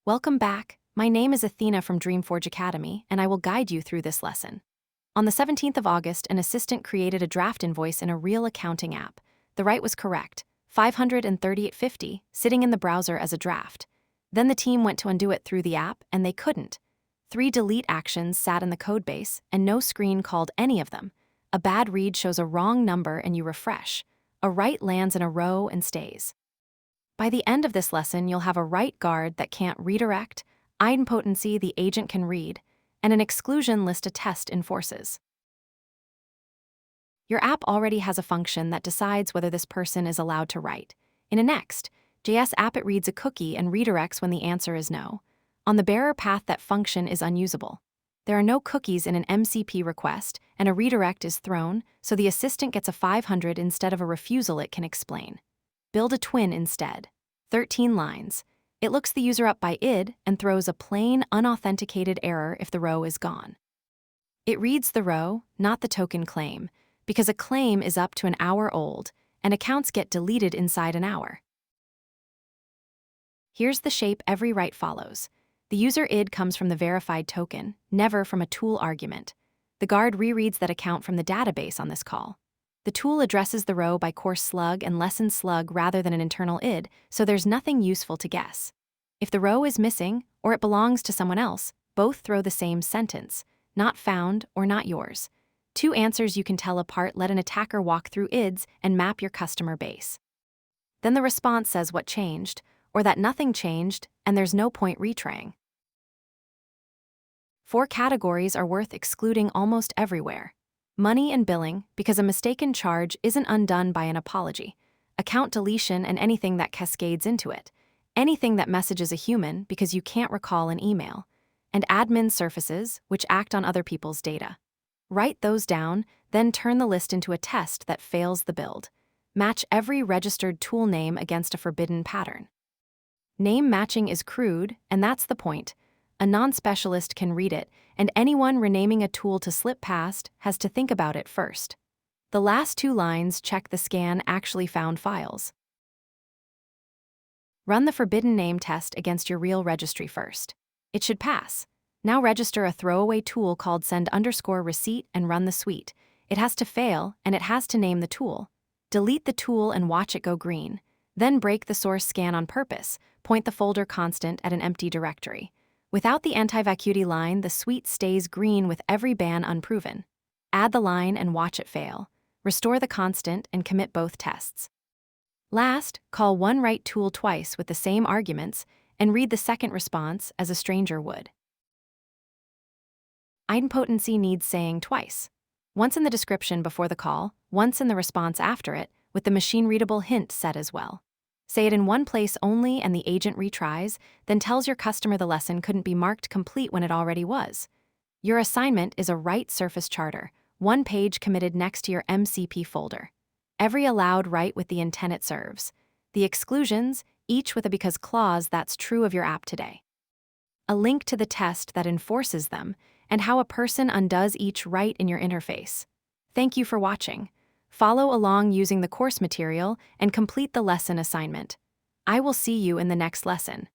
Welcome back. My name is Athena from Dreamforge Academy, and I will guide you through this lesson. On the 17th of August, an assistant created a draft invoice in a real accounting app. The write was correct, 538.50, sitting in the browser as a draft. Then the team went to undo it through the app, and they couldn't. 3 delete actions sat in the codebase, and no screen called any of them. A bad read shows a wrong number, and you refresh. A write lands in a row and stays. By the end of this lesson, you'll have a write guard that can't redirect, idempotency the agent can read, and an exclusion list a test enforces. Your app already has a function that decides whether this person is allowed to write. In a Next.js app, it reads a cookie and redirects when the answer is no. On the bearer path, that function is unusable. There are no cookies in an MCP request, and a redirect is thrown, so the assistant gets a 500 instead of a refusal it can explain. Build a twin instead. 13 lines. It looks the user up by id and throws a plain, unauthenticated error if the row is gone. It reads the row, not the token claim, because a claim is up to an hour old, and accounts get deleted inside an hour. Here's the shape every write follows. The user id comes from the verified token, never from a tool argument. The guard rereads that account from the database on this call. The tool addresses the row by course slug and lesson slug rather than an internal id, so there's nothing useful to guess. If the row is missing, or it belongs to someone else, both throw the same sentence, not found or not yours. 2 answers you can tell apart. Let an attacker walk through ids and map your customer base. Then the response says what changed, or that nothing changed, and there's no point retrying. 4 categories are worth excluding almost everywhere. Money and billing, because a mistaken charge isn't undone by an apology. Account deletion and anything that cascades into it. Anything that messages a human because you can't recall an email. And admin surfaces, which act on other people's data. Write those down, then turn the list into a test that fails the build. Match every registered tool name against a forbidden pattern. Name matching is crude, and that's the point. A non-specialist can read it, and anyone renaming a tool to slip past has to think about it first. The last 2 lines check the scan actually found files. Run the forbidden name test against your real registry first. It should pass. Now register a throwaway tool called send_receipt and run the suite. It has to fail, and it has to name the tool. Delete the tool and watch it go green. Then break the source scan on purpose. Point the folder constant at an empty directory. Without the anti-vacuity line, the suite stays green with every ban unproven. Add the line and watch it fail. Restore the constant and commit both tests. Last, call one write tool twice with the same arguments and read the second response as a stranger would. Idempotency needs saying twice. Once in the description before the call, once in the response after it, with the machine-readable hint set as well. Say it in one place only and the agent retries, then tells your customer the lesson couldn't be marked complete when it already was. Your assignment is a write surface charter, 1 page committed next to your MCP folder. Every allowed write with the intent it serves. The exclusions, each with a because clause that's true of your app today. A link to the test that enforces them, and how a person undoes each write in your interface. Thank you for watching. Follow along using the course material and complete the lesson assignment. I will see you in the next lesson.